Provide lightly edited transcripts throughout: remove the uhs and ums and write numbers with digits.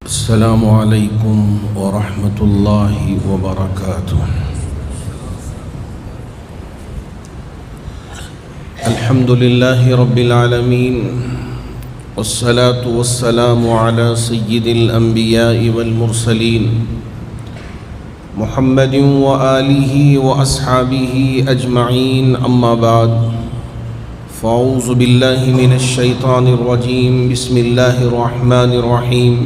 السلام علیکم ورحمۃ اللہ وبرکاتہ۔ الحمد للہ رب العالمین والصلاة والسلام علی سید الانبیاء والمرسلین محمد وآلہ واصحابہ اجمعین، اما بعد فاعوذ باللہ من الشیطان الرجیم، بسم اللہ الرحمن الرحیم۔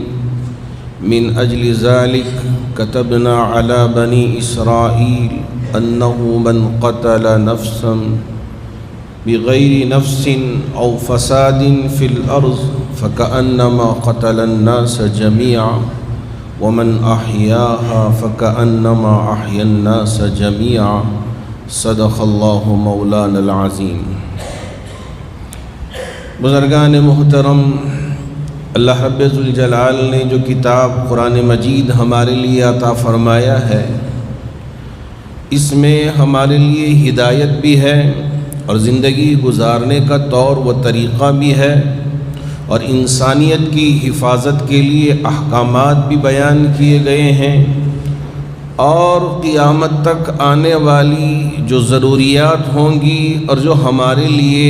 من اجل ذلك كتبنا على بني اسرائيل انه من قتل نفسا بغير نفس او فساد في الارض فكأنما قتل الناس جميعا ومن احياها فكأنما احيا الناس جميعا صدق الله مولانا العظیم۔ بزرگان محترم، اللہ رب ذوالجلال نے جو کتاب قرآن مجید ہمارے لیے عطا فرمایا ہے، اس میں ہمارے لیے ہدایت بھی ہے اور زندگی گزارنے کا طور و طریقہ بھی ہے، اور انسانیت کی حفاظت کے لیے احکامات بھی بیان کیے گئے ہیں، اور قیامت تک آنے والی جو ضروریات ہوں گی اور جو ہمارے لیے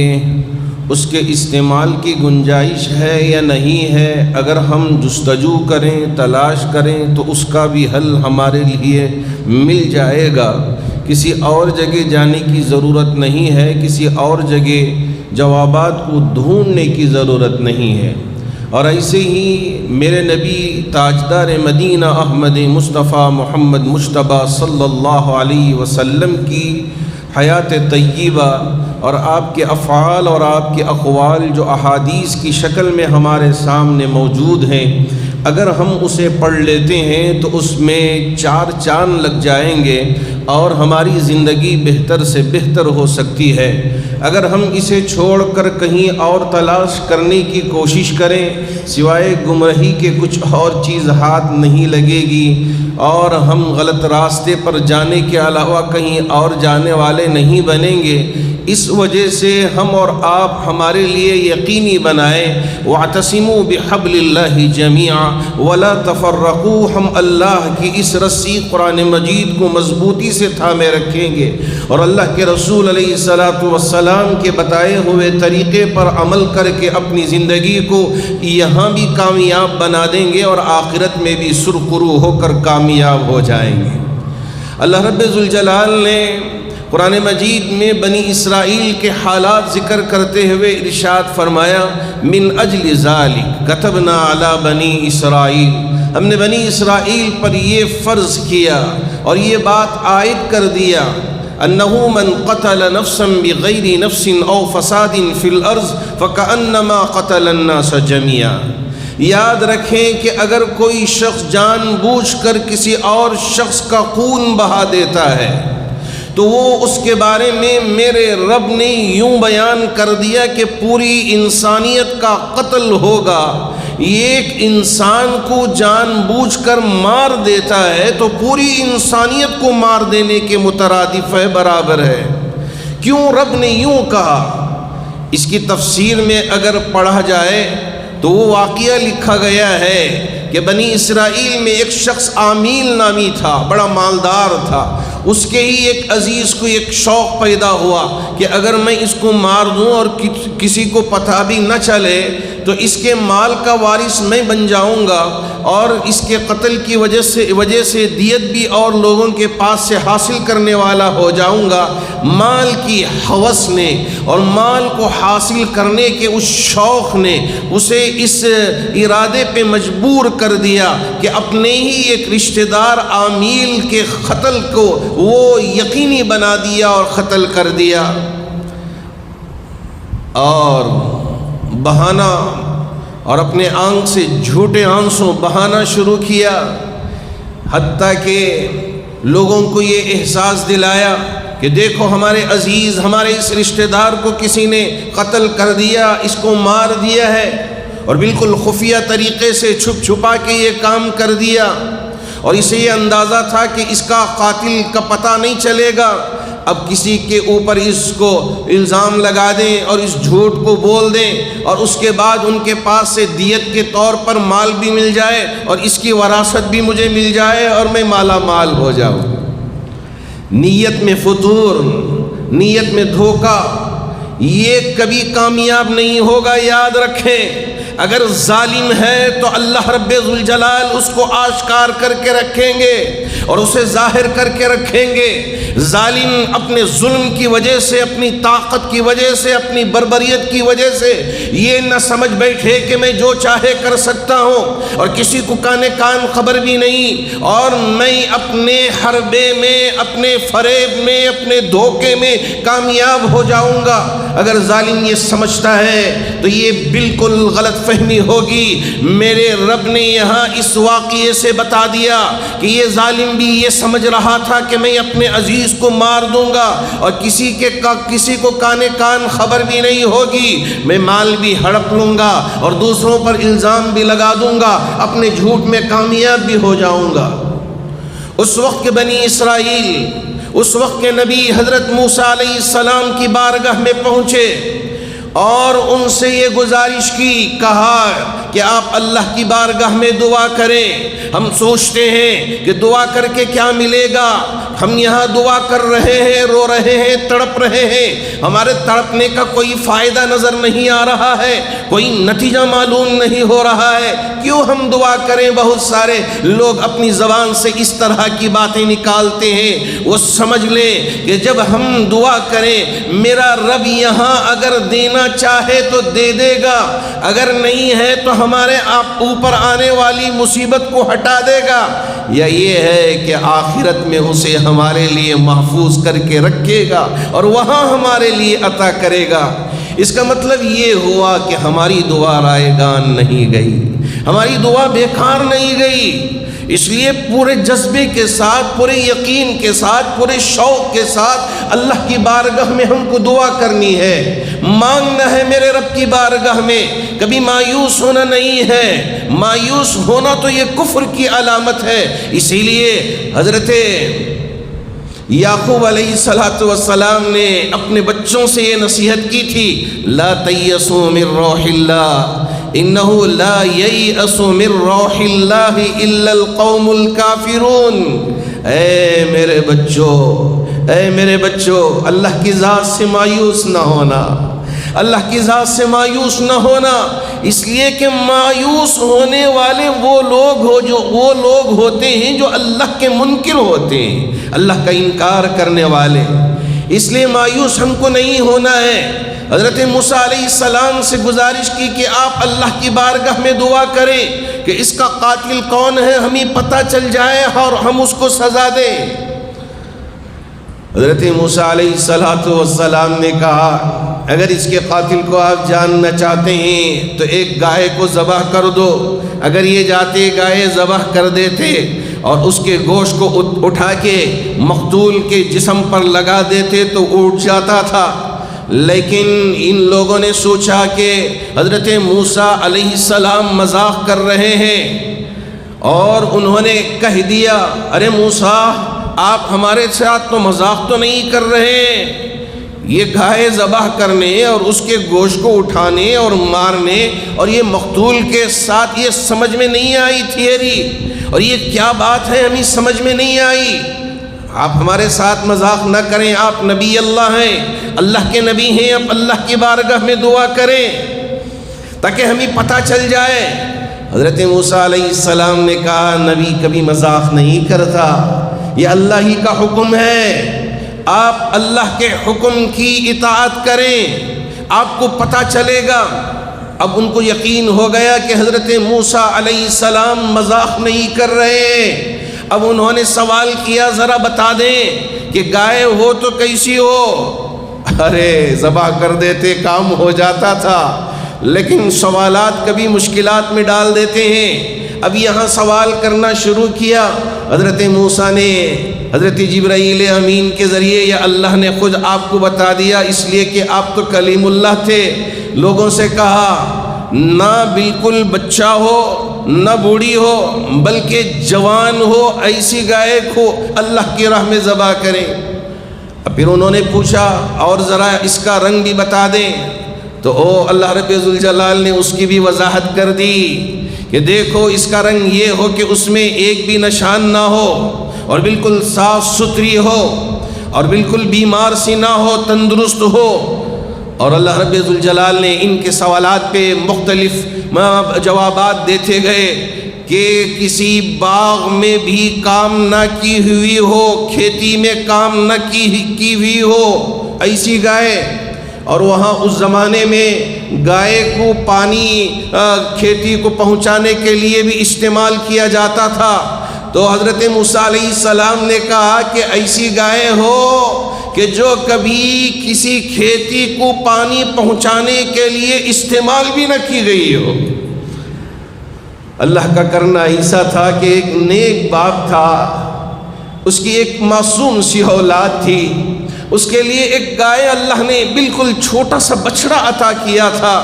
اس کے استعمال کی گنجائش ہے یا نہیں ہے، اگر ہم جستجو کریں، تلاش کریں تو اس کا بھی حل ہمارے لیے مل جائے گا۔ کسی اور جگہ جانے کی ضرورت نہیں ہے، کسی اور جگہ جوابات کو ڈھونڈنے کی ضرورت نہیں ہے۔ اور ایسے ہی میرے نبی تاجدار مدینہ احمد مصطفیٰ محمد مجتبیٰ صلی اللہ علیہ وسلم کی حیات طیبہ اور آپ کے افعال اور آپ کے اقوال جو احادیث کی شکل میں ہمارے سامنے موجود ہیں، اگر ہم اسے پڑھ لیتے ہیں تو اس میں چار چاند لگ جائیں گے اور ہماری زندگی بہتر سے بہتر ہو سکتی ہے۔ اگر ہم اسے چھوڑ کر کہیں اور تلاش کرنے کی کوشش کریں، سوائے گمراہی کے کچھ اور چیز ہاتھ نہیں لگے گی، اور ہم غلط راستے پر جانے کے علاوہ کہیں اور جانے والے نہیں بنیں گے۔ اس وجہ سے ہم اور آپ ہمارے لیے یقینی بنائیں، وَاعْتَصِمُوا بِحَبْلِ اللَّهِ جَمِيعًا وَلَا تَفَرَّقُوا، ہم اللہ کی اس رسی قرآن مجید کو مضبوطی سے تھامے رکھیں گے اور اللہ کے رسول علیہ السلام کے بتائے ہوئے طریقے پر عمل کر کے اپنی زندگی کو یہاں بھی کامیاب بنا دیں گے اور آخرت میں بھی سرخرو ہو کر کامیاب ہو جائیں گے۔ اللہ رب ذوالجلال نے قرآن مجید میں بنی اسرائیل کے حالات ذکر کرتے ہوئے ارشاد فرمایا، من اجل ذالک کتبنا علی بنی اسرائیل، ہم نے بنی اسرائیل پر یہ فرض کیا اور یہ بات عائد کر دیا، انہ من قتل نفسا بغیر نفس او فساد فی الارض فکأنما قتل الناس جميعا۔ یاد رکھیں کہ اگر کوئی شخص جان بوجھ کر کسی اور شخص کا خون بہا دیتا ہے تو وہ اس کے بارے میں میرے رب نے یوں بیان کر دیا کہ پوری انسانیت کا قتل ہوگا۔ ایک انسان کو جان بوجھ کر مار دیتا ہے تو پوری انسانیت کو مار دینے کے مترادف ہے، برابر ہے۔ کیوں رب نے یوں کہا؟ اس کی تفسیر میں اگر پڑھا جائے تو وہ واقعہ لکھا گیا ہے کہ بنی اسرائیل میں ایک شخص عامیل نامی تھا، بڑا مالدار تھا۔ اس کے ہی ایک عزیز کو ایک شوق پیدا ہوا کہ اگر میں اس کو مار دوں اور کسی کو پتہ بھی نہ چلے تو اس کے مال کا وارث میں بن جاؤں گا، اور اس کے قتل کی وجہ سے دیت بھی اور لوگوں کے پاس سے حاصل کرنے والا ہو جاؤں گا۔ مال کی ہوس نے اور مال کو حاصل کرنے کے اس شوق نے اسے اس ارادے پہ مجبور کر دیا کہ اپنے ہی ایک رشتہ دار عامیل کے قتل کو وہ یقینی بنا دیا اور قتل کر دیا، اور بہانا اور اپنے آنکھ سے جھوٹے آنسو بہانا شروع کیا، حتیٰ کہ لوگوں کو یہ احساس دلایا کہ دیکھو ہمارے عزیز، ہمارے اس رشتہ دار کو کسی نے قتل کر دیا، اس کو مار دیا ہے، اور بالکل خفیہ طریقے سے چھپ چھپا کے یہ کام کر دیا، اور اسے یہ اندازہ تھا کہ اس کا قاتل کا پتہ نہیں چلے گا۔ اب کسی کے اوپر اس کو الزام لگا دیں اور اس جھوٹ کو بول دیں اور اس کے بعد ان کے پاس سے دیت کے طور پر مال بھی مل جائے اور اس کی وراثت بھی مجھے مل جائے اور میں مالا مال ہو جاؤں۔ نیت میں فتور، نیت میں دھوکہ، یہ کبھی کامیاب نہیں ہوگا، یاد رکھیں۔ اگر ظالم ہے تو اللہ رب ذوالجلال اس کو آشکار کر کے رکھیں گے اور اسے ظاہر کر کے رکھیں گے۔ ظالم اپنے ظلم کی وجہ سے، اپنی طاقت کی وجہ سے، اپنی بربریت کی وجہ سے یہ نہ سمجھ بیٹھے کہ میں جو چاہے کر سکتا ہوں اور کسی کو کان خبر بھی نہیں، اور میں اپنے حربے میں، اپنے فریب میں، اپنے دھوکے میں کامیاب ہو جاؤں گا۔ اگر ظالم یہ سمجھتا ہے تو یہ بالکل غلط فہمی ہوگی۔ میرے رب نے یہاں اس واقعے سے بتا دیا کہ یہ ظالم بھی یہ سمجھ رہا تھا کہ میں اپنے عزیز کو مار دوں گا اور کسی کو کان خبر بھی نہیں ہوگی، میں مال بھی ہڑپ لوں گا اور دوسروں پر الزام بھی لگا دوں گا، اپنے جھوٹ میں کامیاب بھی ہو جاؤں گا۔ اس وقت کے بنی اسرائیل، اس وقت کے نبی حضرت موسیٰ علیہ السلام کی بارگاہ میں پہنچے اور ان سے یہ گزارش کی، کہا کہ آپ اللہ کی بارگاہ میں دعا کریں۔ ہم سوچتے ہیں کہ دعا کر کے کیا ملے گا، ہم یہاں دعا کر رہے ہیں، رو رہے ہیں، تڑپ رہے ہیں، ہمارے تڑپنے کا کوئی فائدہ نظر نہیں آ رہا ہے، کوئی نتیجہ معلوم نہیں ہو رہا ہے، کیوں ہم دعا کریں؟ بہت سارے لوگ اپنی زبان سے اس طرح کی باتیں نکالتے ہیں۔ وہ سمجھ لیں کہ جب ہم دعا کریں میرا رب یہاں اگر دینا چاہے تو دے دے گا، اگر نہیں ہے تو ہمارے آپ اوپر آنے والی مصیبت کو ہٹا دے گا، یا یہ ہے کہ آخرت میں اسے ہمارے لیے محفوظ کر کے رکھے گا اور وہاں ہمارے لیے عطا کرے گا۔ اس کا مطلب یہ ہوا کہ ہماری دعا رائے گان نہیں گئی، ہماری دعا بیکار نہیں گئی۔ اس لیے پورے جذبے کے ساتھ، پورے یقین کے ساتھ، پورے شوق کے ساتھ اللہ کی بارگاہ میں ہم کو دعا کرنی ہے، مانگنا ہے میرے رب کی بارگاہ میں، کبھی مایوس ہونا نہیں ہے۔ مایوس ہونا تو یہ کفر کی علامت ہے۔ اسی لیے حضرت یعقوب علیہ السلام نے اپنے بچوں سے یہ نصیحت کی تھی، لا تیسوا من روح اللہ انہ لا ییأس من روح اللہ الا القوم الکافرون۔ اے میرے بچوں، اللہ کی ذات سے مایوس نہ ہونا، اللہ کی ذات سے مایوس نہ ہونا، اس لیے کہ مایوس ہونے والے وہ لوگ ہوتے ہیں جو اللہ کے منکر ہوتے ہیں، اللہ کا انکار کرنے والے۔ اس لیے مایوس ہم کو نہیں ہونا ہے۔ حضرت موسیٰ علیہ السلام سے گزارش کی کہ آپ اللہ کی بارگاہ میں دعا کریں کہ اس کا قاتل کون ہے ہمیں پتہ چل جائے اور ہم اس کو سزا دیں۔ حضرت موسیٰ علیہ السلام نے کہا اگر اس کے قاتل کو آپ جاننا چاہتے ہیں تو ایک گائے کو ذبح کر دو۔ اگر یہ جاتے گائے ذبح کر دیتے اور اس کے گوشت کو اٹھا کے مقتول کے جسم پر لگا دیتے تو اٹھ جاتا تھا، لیکن ان لوگوں نے سوچا کہ حضرت موسیٰ علیہ السلام مذاق کر رہے ہیں اور انہوں نے کہہ دیا ارے موسیٰ آپ ہمارے ساتھ تو مذاق تو نہیں کر رہے، یہ گائے ذبح کرنے اور اس کے گوشت کو اٹھانے اور مارنے اور یہ مقتول کے ساتھ یہ سمجھ میں نہیں آئی تھیوری، اور یہ کیا بات ہے ہمیں سمجھ میں نہیں آئی۔ آپ ہمارے ساتھ مذاق نہ کریں، آپ نبی اللہ ہیں، اللہ کے نبی ہیں، آپ اللہ کی بارگاہ میں دعا کریں تاکہ ہمیں پتہ چل جائے۔ حضرت موسیٰ علیہ السلام نے کہا نبی کبھی مذاق نہیں کرتا، یہ اللہ ہی کا حکم ہے، آپ اللہ کے حکم کی اطاعت کریں، آپ کو پتہ چلے گا۔ اب ان کو یقین ہو گیا کہ حضرت موسیٰ علیہ السلام مذاق نہیں کر رہے۔ اب انہوں نے سوال کیا ذرا بتا دیں کہ گائے ہو تو کیسی ہو؟ ارے ذبح کر دیتے کام ہو جاتا تھا، لیکن سوالات کبھی مشکلات میں ڈال دیتے ہیں۔ اب یہاں سوال کرنا شروع کیا۔ حضرت موسیٰ نے حضرت جبرائیل امین کے ذریعے یا اللہ نے خود آپ کو بتا دیا، اس لیے کہ آپ تو کلیم اللہ تھے، لوگوں سے کہا نہ بالکل بچہ ہو نہ بوڑھی ہو بلکہ جوان ہو، ایسی گائے کو اللہ کی راہ میں ذبح کریں۔ پھر انہوں نے پوچھا اور ذرا اس کا رنگ بھی بتا دیں، تو اللہ رب ذوالجلال نے اس کی بھی وضاحت کر دی کہ دیکھو اس کا رنگ یہ ہو کہ اس میں ایک بھی نشان نہ ہو اور بالکل صاف ستھری ہو اور بالکل بیمار سی نہ ہو، تندرست ہو۔ اور اللہ رب ذوالجلال نے ان کے سوالات پہ مختلف جوابات دیتے گئے کہ کسی باغ میں بھی کام نہ کی ہوئی ہو، کھیتی میں کام نہ کی ہوئی ہو ایسی گائے، اور وہاں اس زمانے میں گائے کو پانی کھیتی کو پہنچانے کے لیے بھی استعمال کیا جاتا تھا۔ تو حضرت موسیٰ علیہ السلام نے کہا کہ ایسی گائے ہو کہ جو کبھی کسی کھیتی کو پانی پہنچانے کے لیے استعمال بھی نہ کی گئی ہو۔ اللہ کا کرنا ایسا تھا کہ ایک نیک باپ تھا، اس کی ایک معصوم سی اولاد تھی، اس کے لیے ایک گائے اللہ نے بالکل چھوٹا سا بچڑا عطا کیا تھا۔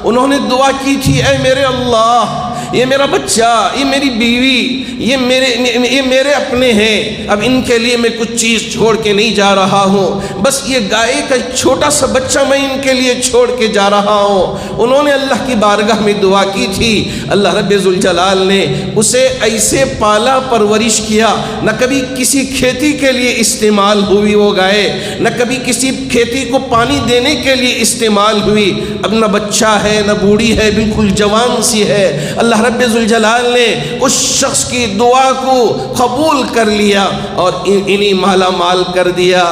انہوں نے دعا کی تھی، اے میرے اللہ، یہ میرا بچہ، یہ میری بیوی، یہ میرے اپنے ہیں، اب ان کے لیے میں کچھ چیز چھوڑ کے نہیں جا رہا ہوں، بس یہ گائے کا چھوٹا سا بچہ میں ان کے لیے چھوڑ کے جا رہا ہوں۔ انہوں نے اللہ کی بارگاہ میں دعا کی تھی، اللہ رب ذوالجلال نے اسے ایسے پالا پرورش کیا، نہ کبھی کسی کھیتی کے لیے استعمال ہوئی وہ گائے، نہ کبھی کسی کھیتی کو پانی دینے کے لیے استعمال ہوئی، اب نہ بچہ ہے نہ بوڑھی ہے، بالکل جوان سی ہے۔ اللہ رب ذوالجلال نے اس شخص کی دعا کو قبول کر لیا اور انہیں مالا مال کر دیا۔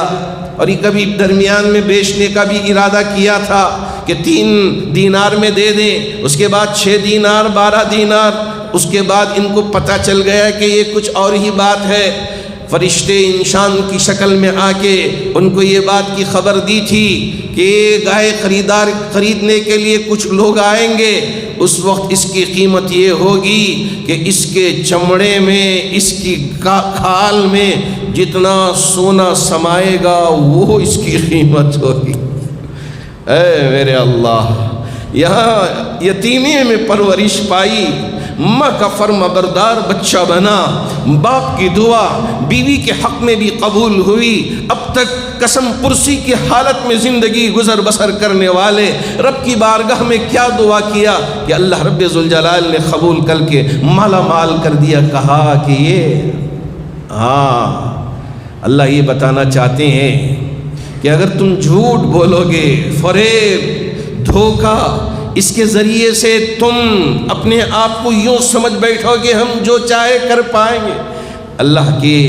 اور یہ کبھی درمیان میں بیچنے کا بھی ارادہ کیا تھا کہ 3 دینار میں دے دیں، اس کے بعد 6 دینار، 12 دینار، اس کے بعد ان کو پتہ چل گیا کہ یہ کچھ اور ہی بات ہے۔ فرشتے انسان کی شکل میں آ کے ان کو یہ بات کی خبر دی تھی کہ گائے خریدنے کے لیے کچھ لوگ آئیں گے، اس وقت اس کی قیمت یہ ہوگی کہ اس کے چمڑے میں، اس کی کھال میں جتنا سونا سمائے گا وہ اس کی قیمت ہوگی۔ اے میرے اللہ، یہاں یتیمی میں پرورش پائی، ماں کا فرما بردار بچہ بنا، باپ کی دعا بیوی کے حق میں بھی قبول ہوئی۔ اب تک قسم پرسی کی حالت میں زندگی گزر بسر کرنے والے رب کی بارگاہ میں کیا دعا کیا کہ اللہ رب ذوالجلال نے قبول کر کے مالا مال کر دیا۔ کہا کہ یہ اللہ یہ بتانا چاہتے ہیں کہ اگر تم جھوٹ بولو گے، فریب، دھوکہ، اس کے ذریعے سے تم اپنے آپ کو یوں سمجھ بیٹھو گے ہم جو چاہے کر پائیں گے، اللہ کی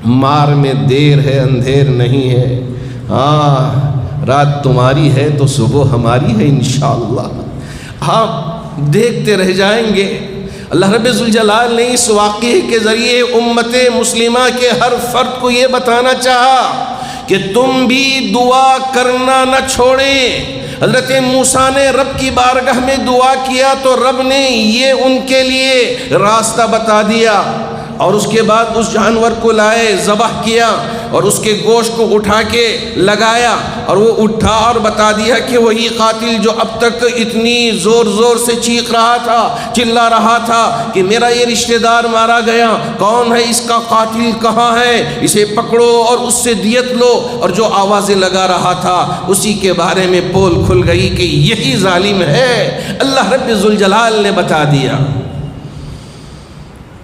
مار میں دیر ہے اندھیر نہیں ہے۔ رات تمہاری ہے تو صبح ہماری ہے انشاءاللہ۔ آپ دیکھتے رہ جائیں گے۔ اللہ رب ذوالجلال نے اس واقعے کے ذریعے امت مسلمہ کے ہر فرد کو یہ بتانا چاہا کہ تم بھی دعا کرنا نہ چھوڑیں۔ حضرت موسیٰ نے رب کی بارگاہ میں دعا کیا تو رب نے یہ ان کے لیے راستہ بتا دیا، اور اس کے بعد اس جانور کو لائے، ذبح کیا اور اس کے گوشت کو اٹھا کے لگایا، اور وہ اٹھا اور بتا دیا کہ وہی قاتل جو اب تک اتنی زور زور سے چیخ رہا تھا، چلا رہا تھا کہ میرا یہ رشتہ دار مارا گیا، کون ہے اس کا قاتل، کہاں ہے، اسے پکڑو اور اس سے دیت لو، اور جو آوازیں لگا رہا تھا اسی کے بارے میں پول کھل گئی کہ یہی ظالم ہے۔ اللہ رب ذوالجلال نے بتا دیا۔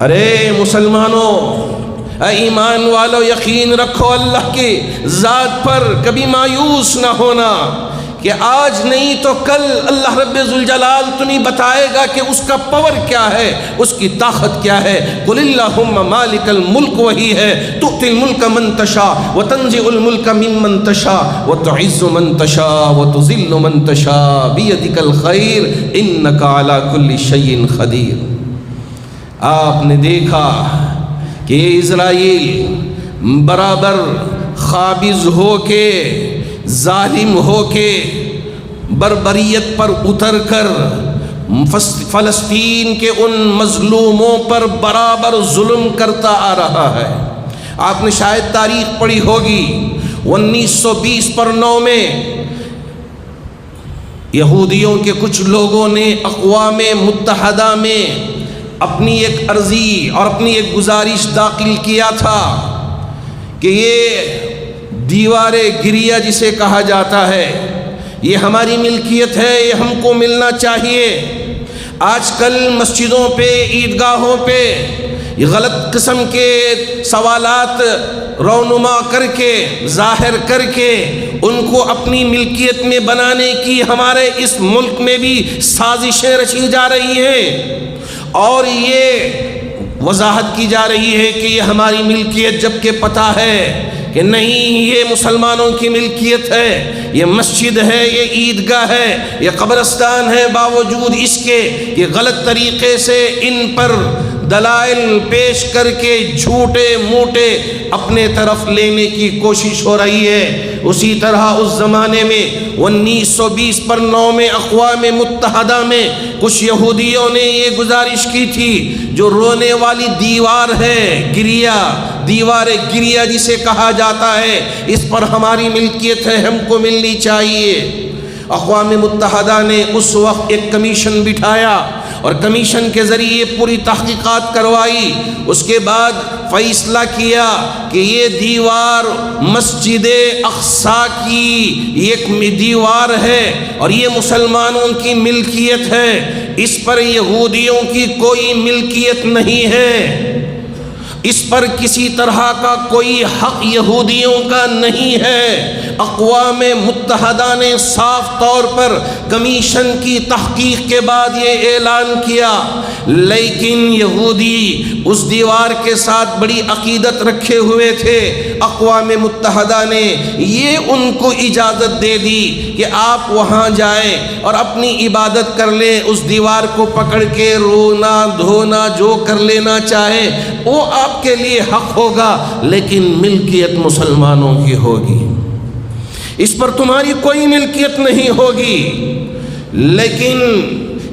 ارے مسلمانوں، اے ایمان والو، یقین رکھو اللہ کی ذات پر، کبھی مایوس نہ ہونا کہ آج نہیں تو کل اللہ رب ذوالجلال تمہیں بتائے گا کہ اس کا پاور کیا ہے، اس کی طاقت کیا ہے۔ قل اللہم مالک الملک، وہی ہے تؤتی الملک من تشاء وتنزع الملک ممن تشاء وتعز من تشاء وتذل من تشاء بیدک الخیر انک علی کل شیء قدیر۔ آپ نے دیکھا کہ اسرائیل برابر قابض ہو کے، ظالم ہو کے، بربریت پر اتر کر فلسطین کے ان مظلوموں پر برابر ظلم کرتا آ رہا ہے۔ آپ نے شاید تاریخ پڑھی ہوگی 1920 پر 9 میں یہودیوں کے کچھ لوگوں نے اقوام متحدہ میں اپنی ایک عرضی اور اپنی ایک گزارش داخل کیا تھا کہ یہ دیوار گریہ جسے کہا جاتا ہے، یہ ہماری ملکیت ہے، یہ ہم کو ملنا چاہیے۔ آج کل مسجدوں پہ، عیدگاہوں پہ یہ غلط قسم کے سوالات رونما کر کے، ظاہر کر کے ان کو اپنی ملکیت میں بنانے کی ہمارے اس ملک میں بھی سازشیں رچی جا رہی ہیں، اور یہ وضاحت کی جا رہی ہے کہ یہ ہماری ملکیت، جبکہ پتہ ہے کہ نہیں، یہ مسلمانوں کی ملکیت ہے، یہ مسجد ہے، یہ عیدگاہ ہے، یہ قبرستان ہے۔ باوجود اس کے کہ غلط طریقے سے ان پر دلائل پیش کر کے جھوٹے موٹے اپنے طرف لینے کی کوشش ہو رہی ہے۔ اسی طرح اس زمانے میں 1920 پر 9 اقوام متحدہ میں کچھ یہودیوں نے یہ گزارش کی تھی، جو رونے والی دیوار ہے گریہ، دیوار گریہ جسے کہا جاتا ہے، اس پر ہماری ملکیت ہے، ہم کو ملنی چاہیے۔ اقوام متحدہ نے اس وقت ایک کمیشن بٹھایا اور کمیشن کے ذریعے پوری تحقیقات کروائی۔ اس کے بعد فیصلہ کیا کہ یہ دیوار مسجد اقصی کی ایک دیوار ہے اور یہ مسلمانوں کی ملکیت ہے، اس پر یہودیوں کی کوئی ملکیت نہیں ہے، اس پر کسی طرح کا کوئی حق یہودیوں کا نہیں ہے۔ اقوام متحدہ نے صاف طور پر کمیشن کی تحقیق کے بعد یہ اعلان کیا، لیکن یہودی اس دیوار کے ساتھ بڑی عقیدت رکھے ہوئے تھے۔ اقوام متحدہ نے یہ ان کو اجازت دے دی کہ آپ وہاں جائیں اور اپنی عبادت کر لیں، اس دیوار کو پکڑ کے رونا دھونا جو کر لینا چاہے وہ آپ کے لیے حق ہوگا، لیکن ملکیت مسلمانوں کی ہوگی، اس پر تمہاری کوئی ملکیت نہیں ہوگی۔ لیکن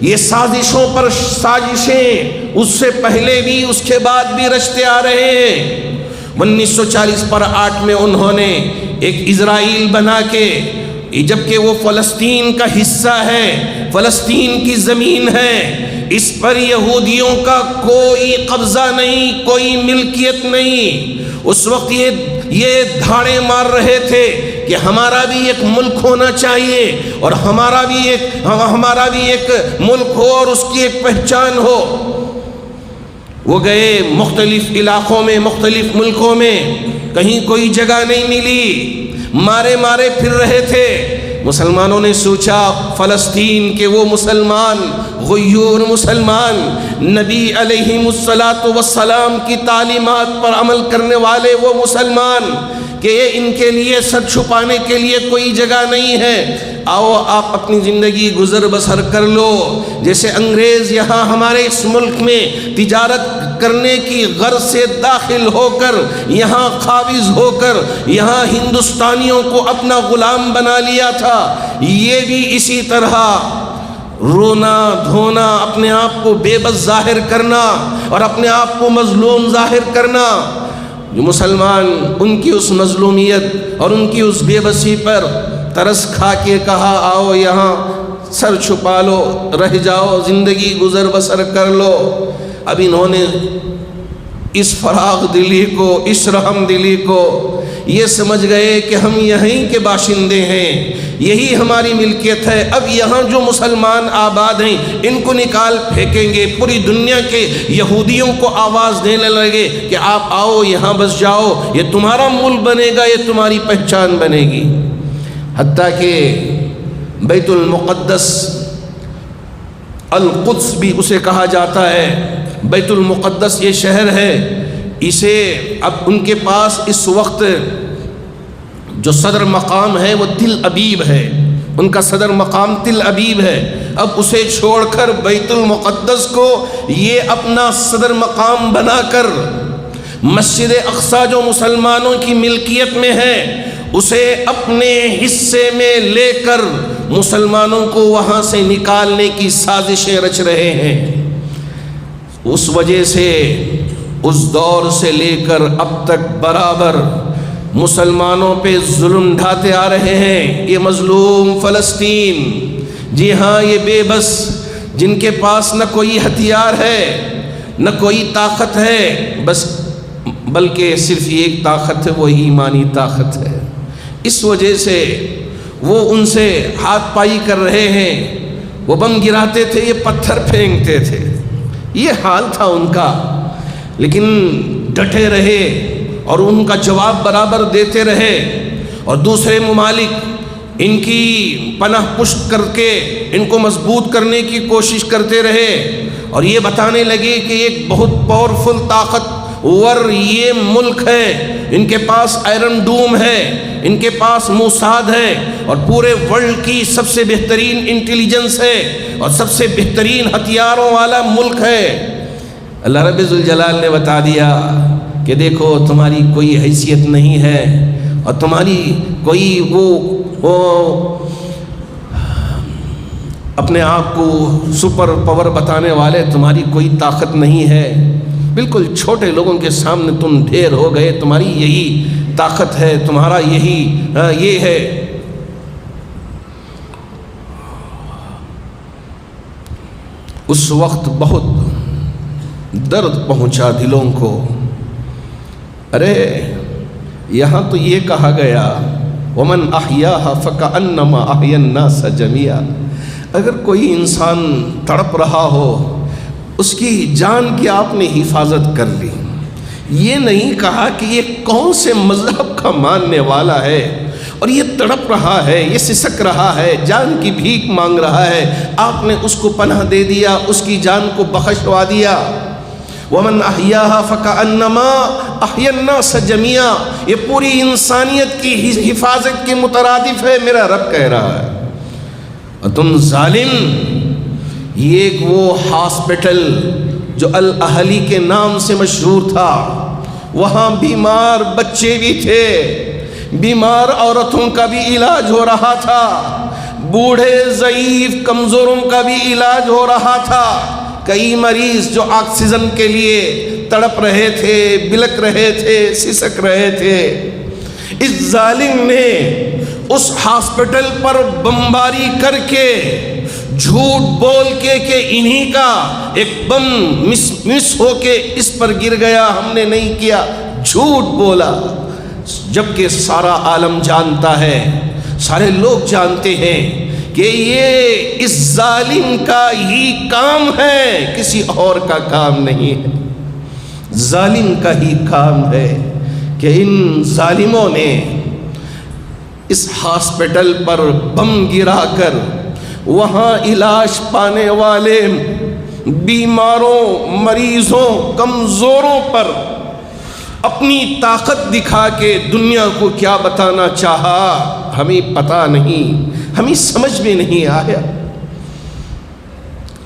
یہ سازشوں پر سازشیں اس سے پہلے بھی اس کے بعد بھی رچتے آ رہے ہیں۔ 1940 پر 8 میں انہوں نے ایک اسرائیل بنا کے، جبکہ وہ فلسطین کا حصہ ہے، فلسطین کی زمین ہے، اس پر یہودیوں کا کوئی قبضہ نہیں، کوئی ملکیت نہیں۔ اس وقت یہ دھاڑے مار رہے تھے کہ ہمارا بھی ایک ملک ہونا چاہیے اور ہمارا بھی ایک ملک ہو اور اس کی ایک پہچان ہو۔ وہ گئے مختلف علاقوں میں، مختلف ملکوں میں، کہیں کوئی جگہ نہیں ملی، مارے پھر رہے تھے۔ مسلمانوں نے سوچا فلسطین کے وہ مسلمان، غیور مسلمان، نبی علیہ السلام کی تعلیمات پر عمل کرنے والے وہ مسلمان کہ ان کے لیے سر چھپانے کے لیے کوئی جگہ نہیں ہے، آؤ آپ اپنی زندگی گزر بسر کر لو۔ جیسے انگریز یہاں ہمارے اس ملک میں تجارت کرنے کی غرض سے داخل ہو کر، یہاں قابض ہو کر، یہاں ہندوستانیوں کو اپنا غلام بنا لیا تھا، یہ بھی اسی طرح رونا دھونا، اپنے آپ کو بے بس ظاہر کرنا اور اپنے آپ کو مظلوم ظاہر کرنا۔ جو مسلمان ان کی اس مظلومیت اور ان کی اس بے بسی پر ترس کھا کے کہا آؤ یہاں سر چھپا لو، رہ جاؤ، زندگی گزر بسر کر لو، اب انہوں نے اس فراغ دلی کو، اس رحم دلی کو یہ سمجھ گئے کہ ہم یہیں کے باشندے ہیں، یہی ہماری ملکیت ہے، اب یہاں جو مسلمان آباد ہیں ان کو نکال پھینکیں گے۔ پوری دنیا کے یہودیوں کو آواز دینے لگے کہ آپ آؤ یہاں بس جاؤ، یہ تمہارا ملک بنے گا، یہ تمہاری پہچان بنے گی۔ حتیٰ کہ بیت المقدس، القدس بھی اسے کہا جاتا ہے، بیت المقدس یہ شہر ہے، اسے اب ان کے پاس اس وقت جو صدر مقام ہے وہ تل ابیب ہے، ان کا صدر مقام تل ابیب ہے، اب اسے چھوڑ کر بیت المقدس کو یہ اپنا صدر مقام بنا کر مسجد اقصی جو مسلمانوں کی ملکیت میں ہے اسے اپنے حصے میں لے کر مسلمانوں کو وہاں سے نکالنے کی سازشیں رچ رہے ہیں۔ اس وجہ سے اس دور سے لے کر اب تک برابر مسلمانوں پہ ظلم ڈھاتے آ رہے ہیں۔ یہ مظلوم فلسطین، جی ہاں یہ بے بس، جن کے پاس نہ کوئی ہتھیار ہے نہ کوئی طاقت ہے، بس بلکہ صرف ایک طاقت ہے، وہ ایمانی طاقت ہے۔ اس وجہ سے وہ ان سے ہاتھ پائی کر رہے ہیں، وہ بم گراتے تھے، یہ پتھر پھینکتے تھے، یہ حال تھا ان کا، لیکن ڈٹے رہے اور ان کا جواب برابر دیتے رہے، اور دوسرے ممالک ان کی پناہ پشت کر کے ان کو مضبوط کرنے کی کوشش کرتے رہے، اور یہ بتانے لگے کہ ایک بہت پاورفل طاقتور یہ ملک ہے، ان کے پاس آئرن ڈوم ہے، ان کے پاس موساد ہے، اور پورے ورلڈ کی سب سے بہترین انٹیلیجنس ہے اور سب سے بہترین ہتھیاروں والا ملک ہے۔ اللہ رب ذوالجلال نے بتا دیا کہ دیکھو تمہاری کوئی حیثیت نہیں ہے، اور تمہاری کوئی وہ اپنے آپ کو سپر پاور بتانے والے تمہاری کوئی طاقت نہیں ہے، بالکل چھوٹے لوگوں کے سامنے تم ڈھیر ہو گئے، تمہاری یہی طاقت ہے، تمہارا یہی یہ ہے۔ اس وقت بہت درد پہنچا دلوں کو۔ ارے یہاں تو یہ کہا گیا وَمَنْ أَحْيَاهَا فَكَأَنَّمَا أَحْيَا النَّاسَ جَمِيعًا، اگر کوئی انسان تڑپ رہا ہو اس کی جان کی آپ نے حفاظت کر لی، یہ نہیں کہا کہ یہ کون سے مذہب کا ماننے والا ہے اور یہ تڑپ رہا ہے، یہ سسک رہا ہے، جان کی بھیک مانگ رہا ہے، آپ نے اس کو پناہ دے دیا، اس کی جان کو بخشوا دیا۔ وَمَنْ أَحْيَاهَا فَكَأَنَّمَا أَحْيَا النَّاسَ جَمِيعًا، یہ پوری انسانیت کی حفاظت کے مترادف ہے، میرا رب کہہ رہا ہے۔ اور تم ظالم، یہ ایک وہ ہاسپٹل جو الاہلی کے نام سے مشہور تھا، وہاں بیمار بچے بھی تھے، بیمار عورتوں کا بھی علاج ہو رہا تھا، بوڑھے ضعیف کمزوروں کا بھی علاج ہو رہا تھا، کئی مریض جو آکسیجن کے لیے تڑپ رہے تھے، بلک رہے تھے، سسک رہے تھے۔ اس ظالم نے اس ہاسپٹل پر بمباری کر کے، جھوٹ بول کے کہ انہی کا ایک بم مس ہو کے اس پر گر گیا، ہم نے نہیں کیا، جھوٹ بولا، جبکہ سارا عالم جانتا ہے، سارے لوگ جانتے ہیں کہ یہ اس ظالم کا ہی کام ہے، کسی اور کا کام نہیں ہے، ظالم کا ہی کام ہے کہ ان ظالموں نے اس ہاسپٹل پر بم گرا کر وہاں علاج پانے والے بیماروں، مریضوں، کمزوروں پر اپنی طاقت دکھا کے دنیا کو کیا بتانا چاہا، ہمیں پتہ نہیں، ہمیں سمجھ میں نہیں آیا۔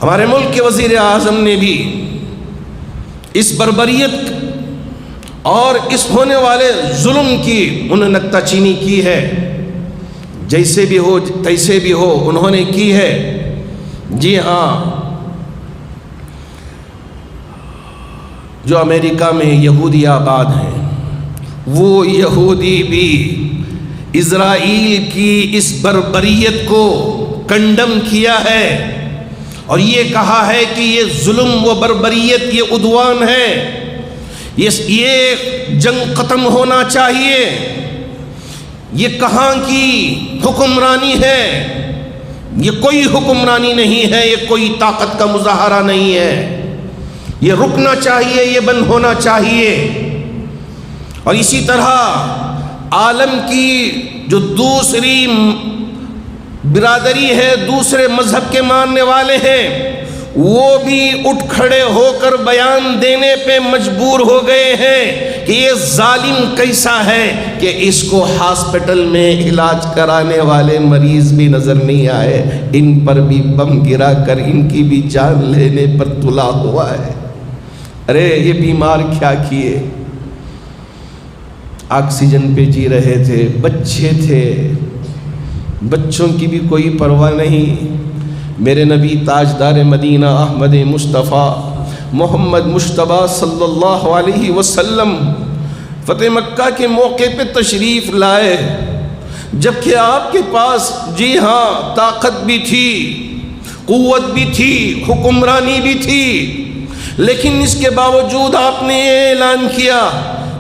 ہمارے ملک کے وزیر اعظم نے بھی اس بربریت اور اس ہونے والے ظلم کی انہوں نے نکتہ چینی کی ہے، جیسے بھی ہو تیسے بھی ہو انہوں نے کی ہے۔ جی ہاں، جو امریکہ میں یہودی آباد ہیں، وہ یہودی بھی اسرائیل کی اس بربریت کو کنڈم کیا ہے اور یہ کہا ہے کہ یہ ظلم و بربریت، یہ عدوان ہے، یہ جنگ ختم ہونا چاہیے، یہ کہاں کی حکمرانی ہے، یہ کوئی حکمرانی نہیں ہے، یہ کوئی طاقت کا مظاہرہ نہیں ہے، یہ رکنا چاہیے، یہ بند ہونا چاہیے۔ اور اسی طرح عالم کی جو دوسری برادری ہے، دوسرے مذہب کے ماننے والے ہیں، وہ بھی اٹھ کھڑے ہو کر بیان دینے پہ مجبور ہو گئے ہیں کہ یہ ظالم کیسا ہے کہ اس کو ہاسپٹل میں علاج کرانے والے مریض بھی نظر نہیں آئے، ان پر بھی بم گرا کر ان کی بھی جان لینے پر تلا ہوا ہے۔ ارے یہ بیمار کیا کیے، آکسیجن پہ جی رہے تھے، بچے تھے، بچوں کی بھی کوئی پرواہ نہیں۔ میرے نبی تاجدار مدینہ احمد مصطفیٰ محمد مجتبیٰ صلی اللہ علیہ وسلم فتح مکہ کے موقع پہ تشریف لائے، جبکہ آپ کے پاس جی ہاں طاقت بھی تھی، قوت بھی تھی، حکمرانی بھی تھی، لیکن اس کے باوجود آپ نے یہ اعلان کیا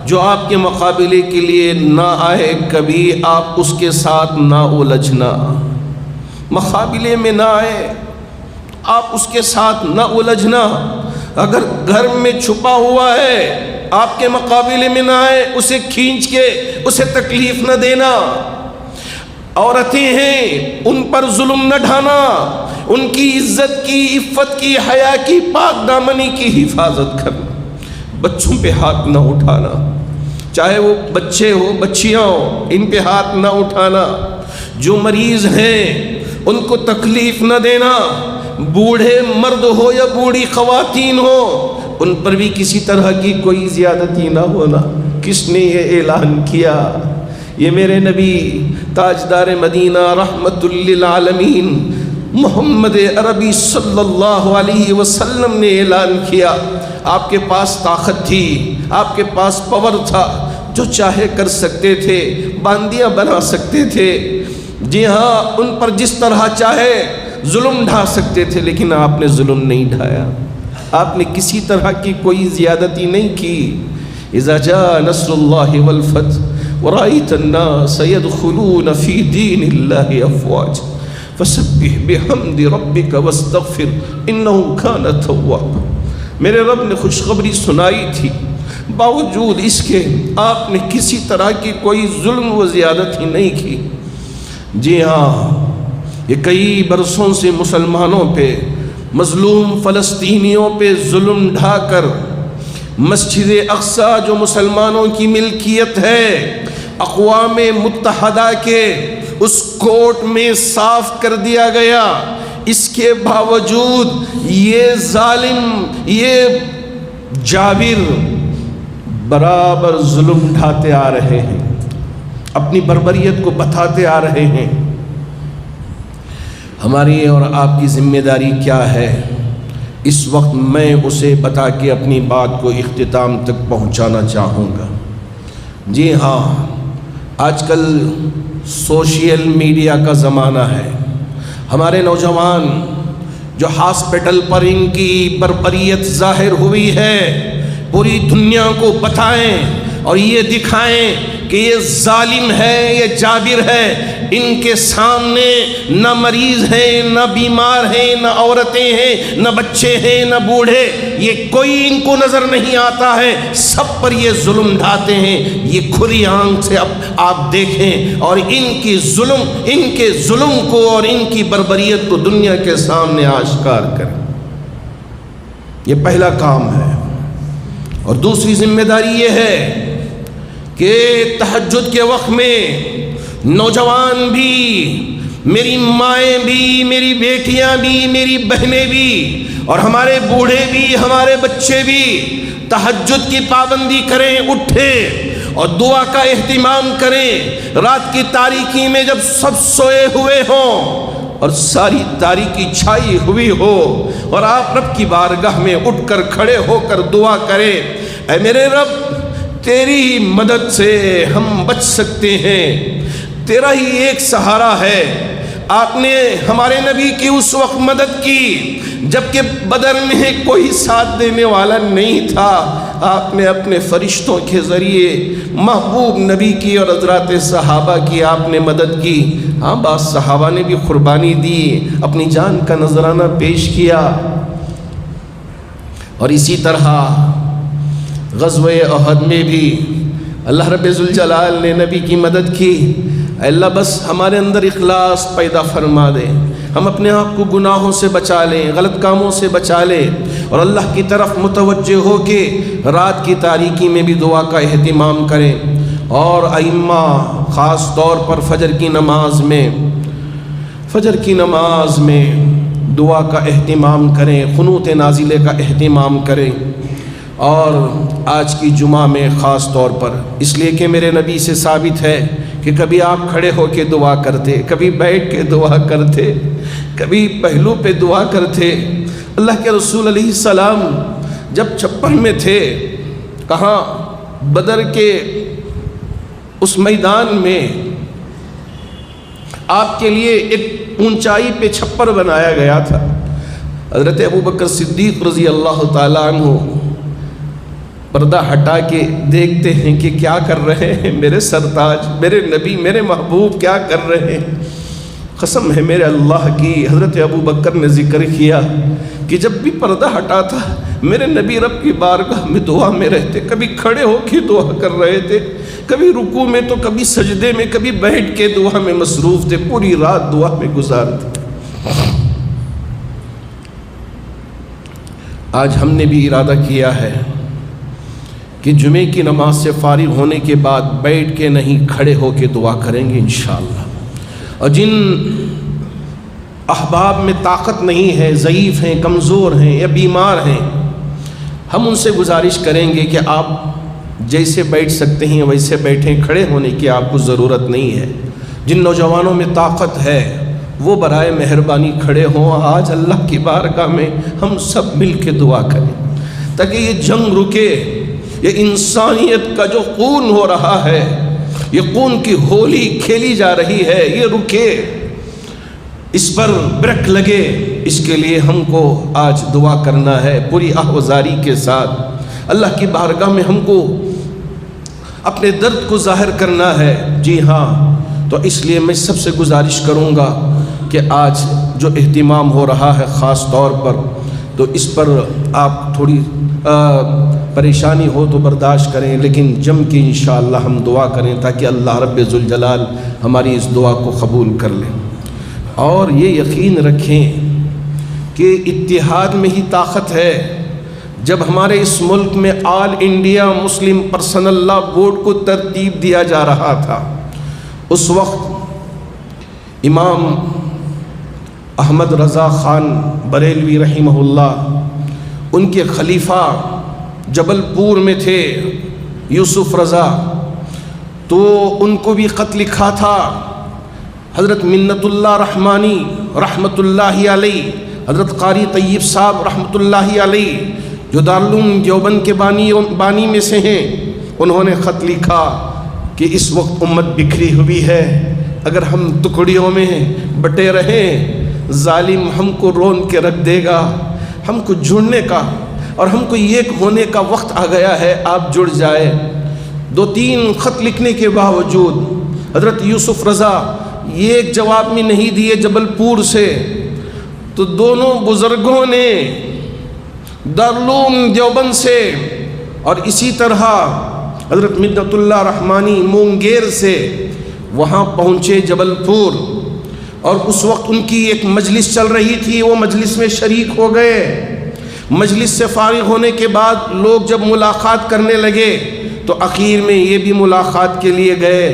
جو آپ کے مقابلے کے لیے نہ آئے کبھی آپ اس کے ساتھ نہ الجھنا، مقابلے میں نہ آئے آپ اس کے ساتھ نہ الجھنا۔ اگر گھر میں چھپا ہوا ہے آپ کے مقابلے میں نہ آئے، اسے کھینچ کے اسے تکلیف نہ دینا۔ عورتیں ہیں ان پر ظلم نہ ڈھانا، ان کی عزت کی، عفت کی، حیا کی، پاک دامنی کی حفاظت کرنا۔ بچوں پہ ہاتھ نہ اٹھانا، چاہے وہ بچے ہو بچیاں ہو، ان پہ ہاتھ نہ اٹھانا۔ جو مریض ہیں ان کو تکلیف نہ دینا، بوڑھے مرد ہو یا بوڑھی خواتین ہو، ان پر بھی کسی طرح کی کوئی زیادتی نہ ہونا۔ کس نے یہ اعلان کیا؟ یہ میرے نبی تاجدار مدینہ رحمت للعالمین محمد عربی صلی اللہ علیہ وسلم نے اعلان کیا۔ آپ کے پاس طاقت تھی، آپ کے پاس پاور تھا، جو چاہے کر سکتے تھے، باندیاں بنا سکتے تھے، جی ہاں ان پر جس طرح چاہے ظلم ڈھا سکتے تھے، لیکن آپ نے ظلم نہیں ڈھایا، آپ نے کسی طرح کی کوئی زیادتی نہیں کی۔ اذا جاء نصر اللہ والفتح ورأيت الناس يدخلون في دين الله أفواجا فسبح بحمد ربك واستغفر إنه كان توابا۔ میرے رب نے خوشخبری سنائی تھی، باوجود اس کے آپ نے کسی طرح کی کوئی ظلم و زیادتی نہیں کی۔ جی ہاں، یہ کئی برسوں سے مسلمانوں پہ، مظلوم فلسطینیوں پہ ظلم ڈھا کر مسجد اقصیٰ جو مسلمانوں کی ملکیت ہے، اقوام متحدہ کے اس کورٹ میں صاف کر دیا گیا۔ اس کے باوجود یہ ظالم، یہ جابر برابر ظلم ڈھاتے آ رہے ہیں، اپنی بربریت کو بتاتے آ رہے ہیں۔ ہماری اور آپ کی ذمہ داری کیا ہے؟ اس وقت میں اسے بتا کے اپنی بات کو اختتام تک پہنچانا چاہوں گا۔ جی ہاں، آج کل سوشل میڈیا کا زمانہ ہے۔ ہمارے نوجوان جو ہاسپٹل پر ان کی بربریت ظاہر ہوئی ہے، پوری دنیا کو بتائیں اور یہ دکھائیں کہ یہ ظالم ہے، یہ جابر ہے۔ ان کے سامنے نہ مریض ہیں، نہ بیمار ہیں، نہ عورتیں ہیں، نہ بچے ہیں، نہ بوڑھے، یہ کوئی ان کو نظر نہیں آتا ہے، سب پر یہ ظلم ڈھاتے ہیں۔ یہ کھلی آنکھ سے اب آپ دیکھیں اور ان کے ظلم کو اور ان کی بربریت کو دنیا کے سامنے آشکار کریں۔ یہ پہلا کام ہے۔ اور دوسری ذمہ داری یہ ہے کہ تہجد کے وقت میں نوجوان بھی، میری مائیں بھی، میری بیٹیاں بھی، میری بہنیں بھی، اور ہمارے بوڑھے بھی، ہمارے بچے بھی تہجد کی پابندی کریں، اٹھیں اور دعا کا اہتمام کریں۔ رات کی تاریکی میں جب سب سوئے ہوئے ہوں اور ساری تاریکی چھائی ہوئی ہو اور آپ رب کی بارگاہ میں اٹھ کر کھڑے ہو کر دعا کریں، اے میرے رب تیری مدد سے ہم بچ سکتے ہیں، تیرا ہی ایک سہارا ہے۔ آپ نے ہمارے نبی کی اس وقت مدد کی جبکہ بدر میں کوئی ساتھ دینے والا نہیں تھا، آپ نے اپنے فرشتوں کے ذریعے محبوب نبی کی اور حضرات صحابہ کی آپ نے مدد کی۔ ہاں، بعض صحابہ نے بھی قربانی دی، اپنی جان کا نذرانہ پیش کیا۔ اور اسی طرح غزوہ احد میں بھی اللہ رب ذوالجلال نے نبی کی مدد کی۔ اے اللہ بس ہمارے اندر اخلاص پیدا فرما دے، ہم اپنے آپ کو گناہوں سے بچا لیں، غلط کاموں سے بچا لیں، اور اللہ کی طرف متوجہ ہو کے رات کی تاریکی میں بھی دعا کا اہتمام کریں۔ اور ائمہ خاص طور پر فجر کی نماز میں دعا کا اہتمام کریں، قنوت نازلے کا اہتمام کریں۔ اور آج کی جمعہ میں خاص طور پر اس لیے کہ میرے نبی سے ثابت ہے کہ کبھی آپ کھڑے ہو کے دعا کرتے، کبھی بیٹھ کے دعا کرتے، کبھی پہلو پہ دعا کرتے۔ اللہ کے رسول علیہ السلام جب چھپر میں تھے، کہاں؟ بدر کے اس میدان میں آپ کے لیے ایک اونچائی پہ چھپر بنایا گیا تھا۔ حضرت ابوبکر صدیق رضی اللہ تعالیٰ عنہ پردہ ہٹا کے دیکھتے ہیں کہ کیا کر رہے ہیں میرے سرتاج، میرے نبی، میرے محبوب کیا کر رہے ہیں۔ قسم ہے میرے اللہ کی، حضرت ابو بکر نے ذکر کیا کہ جب بھی پردہ ہٹا تھا میرے نبی رب کی بارگاہ میں دعا میں رہتے، کبھی کھڑے ہو کے دعا کر رہے تھے، کبھی رکوع میں تو کبھی سجدے میں، کبھی بیٹھ کے دعا میں مصروف تھے، پوری رات دعا میں گزارتے۔ آج ہم نے بھی ارادہ کیا ہے کہ جمعے کی نماز سے فارغ ہونے کے بعد بیٹھ کے نہیں، کھڑے ہو کے دعا کریں گے انشاءاللہ۔ اور جن احباب میں طاقت نہیں ہے، ضعیف ہیں، کمزور ہیں یا بیمار ہیں، ہم ان سے گزارش کریں گے کہ آپ جیسے بیٹھ سکتے ہیں ویسے بیٹھیں، کھڑے ہونے کی آپ کو ضرورت نہیں ہے۔ جن نوجوانوں میں طاقت ہے وہ برائے مہربانی کھڑے ہوں، آج اللہ کی بارگاہ میں ہم سب مل کے دعا کریں تاکہ یہ جنگ رکے، یہ انسانیت کا جو خون ہو رہا ہے، یہ خون کی ہولی کھیلی جا رہی ہے، یہ رکے، اس پر بریک لگے۔ اس کے لیے ہم کو آج دعا کرنا ہے پوری آہوازاری کے ساتھ، اللہ کی بارگاہ میں ہم کو اپنے درد کو ظاہر کرنا ہے۔ جی ہاں، تو اس لیے میں سب سے گزارش کروں گا کہ آج جو اہتمام ہو رہا ہے خاص طور پر، تو اس پر آپ تھوڑی پریشانی ہو تو برداشت کریں، لیکن جم کے انشاءاللہ ہم دعا کریں تاکہ اللہ رب ذوالجلال ہماری اس دعا کو قبول کر لیں۔ اور یہ یقین رکھیں کہ اتحاد میں ہی طاقت ہے۔ جب ہمارے اس ملک میں آل انڈیا مسلم پرسنل لا بورڈ کو ترتیب دیا جا رہا تھا، اس وقت امام احمد رضا خان بریلوی رحمہ اللہ، ان کے خلیفہ جبل پور میں تھے یوسف رضا، تو ان کو بھی خط لکھا تھا حضرت منت اللہ رحمانی رحمت اللہ علیہ، حضرت قاری طیب صاحب رحمت اللہ علیہ جو دارالعلوم دیوبند کے بانی میں سے ہیں، انہوں نے خط لکھا کہ اس وقت امت بکھری ہوئی ہے، اگر ہم ٹکڑیوں میں بٹے رہیں ظالم ہم کو رون کے رکھ دے گا، ہم کو جڑنے کا اور ہم کو ایک ہونے کا وقت آ گیا ہے، آپ جڑ جائے۔ 2-3 خط لکھنے کے باوجود حضرت یوسف رضا یہ ایک جواب میں نہیں دیے جبل پور سے، تو دونوں بزرگوں نے دارالعلوم دیوبند سے اور اسی طرح حضرت منت اللہ رحمانی مونگیر سے وہاں پہنچے جبل پور، اور اس وقت ان کی ایک مجلس چل رہی تھی، وہ مجلس میں شریک ہو گئے۔ مجلس سے فارغ ہونے کے بعد لوگ جب ملاقات کرنے لگے تو اخیر میں یہ بھی ملاقات کے لیے گئے۔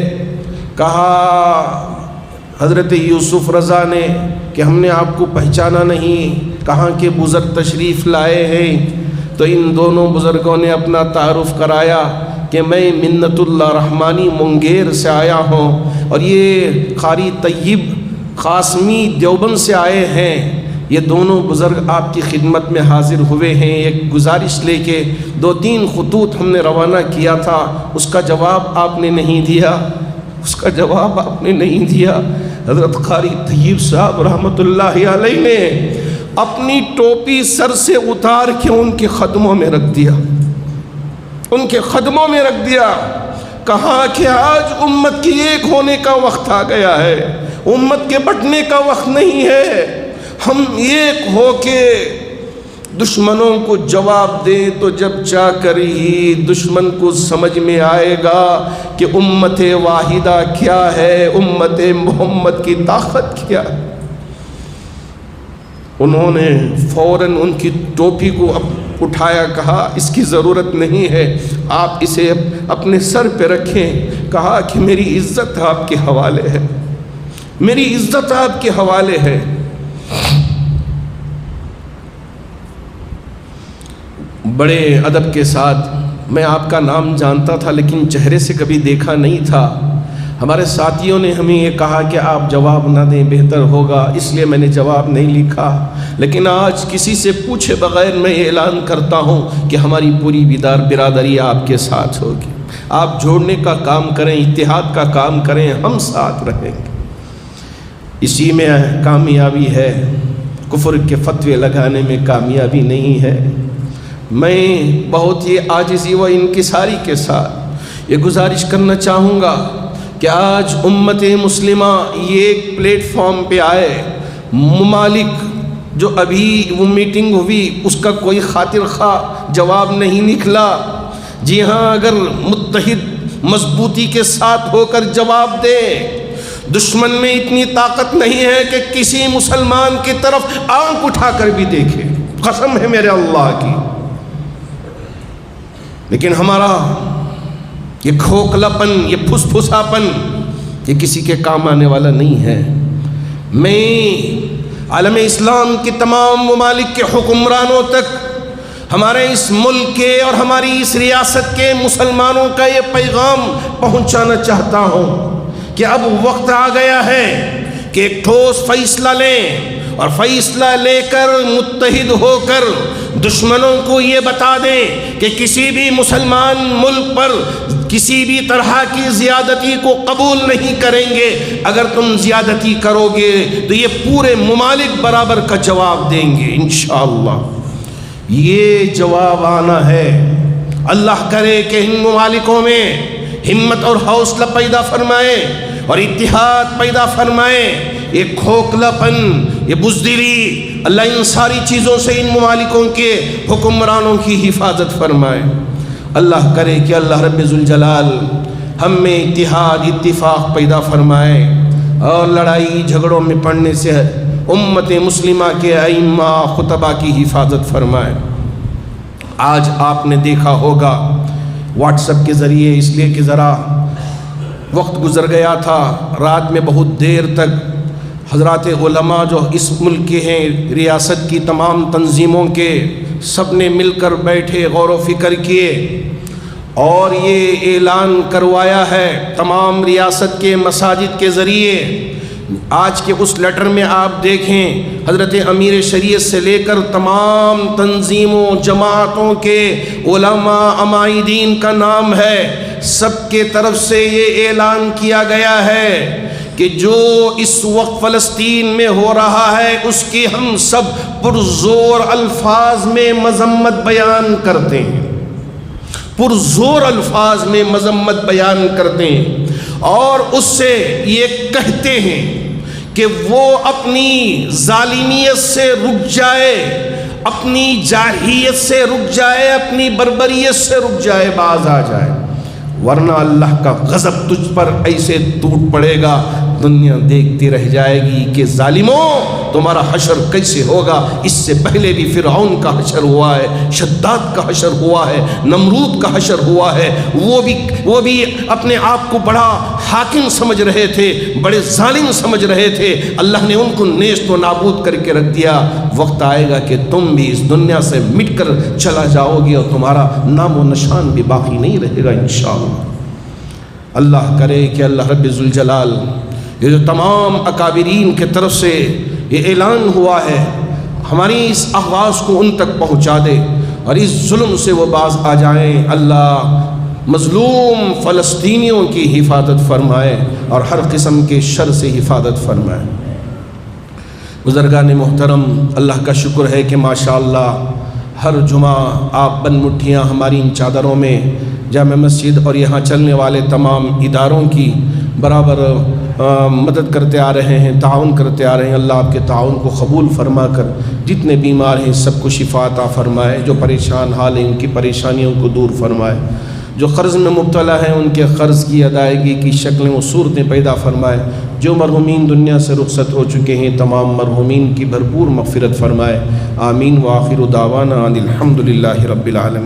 کہا حضرت یوسف رضا نے کہ ہم نے آپ کو پہچانا نہیں، کہاں کے بزرگ تشریف لائے ہیں؟ تو ان دونوں بزرگوں نے اپنا تعارف کرایا کہ میں منت اللہ رحمانی مونگیر سے آیا ہوں، اور یہ قاری طیب قاسمی دیوبند سے آئے ہیں۔ یہ دونوں بزرگ آپ کی خدمت میں حاضر ہوئے ہیں، ایک گزارش لے کے 2-3 خطوط ہم نے روانہ کیا تھا، اس کا جواب آپ نے نہیں دیا، اس کا جواب آپ نے نہیں دیا۔ حضرت قاری طیب صاحب رحمت اللہ علیہ نے اپنی ٹوپی سر سے اتار کے ان کے قدموں میں رکھ دیا، ان کے قدموں میں رکھ دیا۔ کہا کہ آج امت کی ایک ہونے کا وقت آ گیا ہے، امت کے بٹنے کا وقت نہیں ہے۔ ہم ایک ہو کے دشمنوں کو جواب دیں تو جب چاہ کر ہی دشمن کو سمجھ میں آئے گا کہ امت واحدہ کیا ہے، امت محمد کی طاقت کیا ہے۔ انہوں نے فوراً ان کی ٹوپی کو اٹھایا، کہا اس کی ضرورت نہیں ہے، آپ اسے اپنے سر پہ رکھیں۔ کہا کہ میری عزت آپ کے حوالے ہے، میری عزت آپ کے حوالے ہے۔ بڑے ادب کے ساتھ، میں آپ کا نام جانتا تھا لیکن چہرے سے کبھی دیکھا نہیں تھا، ہمارے ساتھیوں نے ہمیں یہ کہا کہ آپ جواب نہ دیں بہتر ہوگا، اس لیے میں نے جواب نہیں لکھا، لیکن آج کسی سے پوچھے بغیر میں یہ اعلان کرتا ہوں کہ ہماری پوری برادری آپ کے ساتھ ہوگی۔ آپ جوڑنے کا کام کریں، اتحاد کا کام کریں، ہم ساتھ رہیں گے، اسی میں کامیابی ہے، کفر کے فتوے لگانے میں کامیابی نہیں ہے۔ میں بہت ہی عاجزی و انکساری کے ساتھ یہ گزارش کرنا چاہوں گا کہ آج امت مسلمہ یہ ایک پلیٹ فارم پہ آئے، ممالک جو ابھی وہ میٹنگ ہوئی اس کا کوئی خاطر خواہ جواب نہیں نکلا۔ جی ہاں، اگر متحد مضبوطی کے ساتھ ہو کر جواب دے، دشمن میں اتنی طاقت نہیں ہے کہ کسی مسلمان کی طرف آنکھ اٹھا کر بھی دیکھے، قسم ہے میرے اللہ کی۔ لیکن ہمارا یہ کھوکھلاپن، یہ پھسپھساپن، یہ کسی کے کام آنے والا نہیں ہے۔ میں عالم اسلام کے تمام ممالک کے حکمرانوں تک، ہمارے اس ملک کے اور ہماری اس ریاست کے مسلمانوں کا یہ پیغام پہنچانا چاہتا ہوں کہ اب وقت آ گیا ہے کہ ایک ٹھوس فیصلہ لیں، اور فیصلہ لے کر متحد ہو کر دشمنوں کو یہ بتا دیں کہ کسی بھی مسلمان ملک پر کسی بھی طرح کی زیادتی کو قبول نہیں کریں گے۔ اگر تم زیادتی کرو گے تو یہ پورے ممالک برابر کا جواب دیں گے انشاءاللہ۔ یہ جواب آنا ہے۔ اللہ کرے کہ ان ممالکوں میں ہمت اور حوصلہ پیدا فرمائے اور اتحاد پیدا فرمائے۔ یہ کھوکھلاپن، یہ بزدلی، اللہ ان ساری چیزوں سے ان ممالکوں کے حکمرانوں کی حفاظت فرمائے۔ اللہ کرے کہ اللہ رب ذوالجلال ہم میں اتحاد، اتفاق پیدا فرمائے اور لڑائی جھگڑوں میں پڑنے سے امت مسلمہ کے ائمہ خطبہ کی حفاظت فرمائے۔ آج آپ نے دیکھا ہوگا واٹس ایپ کے ذریعے، اس لیے کہ ذرا وقت گزر گیا تھا، رات میں بہت دیر تک حضرات علماء جو اس ملک کے ہیں، ریاست کی تمام تنظیموں کے، سب نے مل کر بیٹھے، غور و فکر کیے اور یہ اعلان کروایا ہے تمام ریاست کے مساجد کے ذریعے۔ آج کے اس لیٹر میں آپ دیکھیں، حضرت امیر شریعت سے لے کر تمام تنظیموں، جماعتوں کے علماء، عمائدین کا نام ہے، سب کے طرف سے یہ اعلان کیا گیا ہے کہ جو اس وقت فلسطین میں ہو رہا ہے اس کی ہم سب پرزور الفاظ میں مذمت بیان کرتے ہیں، پرزور الفاظ میں مذمت بیان کرتے ہیں، اور اس سے یہ کہتے ہیں کہ وہ اپنی ظالمیت سے رک جائے، اپنی جارحیت سے رک جائے، اپنی بربریت سے رک جائے، باز آ جائے، ورنہ اللہ کا غضب تجھ پر ایسے ٹوٹ پڑے گا، دنیا دیکھتی رہ جائے گی کہ ظالموں تمہارا حشر کیسے ہوگا۔ اس سے پہلے بھی فرعون کا حشر ہوا ہے، شداد کا حشر ہوا ہے، نمرود کا حشر ہوا ہے، وہ بھی اپنے آپ کو بڑا حاکم سمجھ رہے تھے، بڑے ظالم سمجھ رہے تھے، اللہ نے ان کو نیست و نابود کر کے رکھ دیا۔ وقت آئے گا کہ تم بھی اس دنیا سے مٹ کر چلا جاؤ گے اور تمہارا نام و نشان بھی باقی نہیں رہے گا انشاءاللہ۔ اللہ کرے کہ اللہ رب ذوالجلال یہ جو تمام اکابرین کے طرف سے یہ اعلان ہوا ہے، ہماری اس آواز کو ان تک پہنچا دے اور اس ظلم سے وہ باز آ جائیں۔ اللہ مظلوم فلسطینیوں کی حفاظت فرمائے اور ہر قسم کے شر سے حفاظت فرمائے۔ بزرگان محترم، اللہ کا شکر ہے کہ ماشاءاللہ ہر جمعہ آپ بن مٹھیاں ہماری ان چادروں میں جامع مسجد اور یہاں چلنے والے تمام اداروں کی برابر مدد کرتے آ رہے ہیں، تعاون کرتے آ رہے ہیں۔ اللہ آپ کے تعاون کو قبول فرما کر جتنے بیمار ہیں سب کو شفا عطا فرمائے، جو پریشان حال ہیں ان کی پریشانیوں کو دور فرمائے، جو قرض میں مبتلا ہیں ان کے قرض کی ادائیگی کی شکلیں و صورتیں پیدا فرمائے، جو مرحومین دنیا سے رخصت ہو چکے ہیں تمام مرحومین کی بھرپور مغفرت فرمائے۔ آمین۔ وآخر دعوانا ان الحمد للہ رب العالمین۔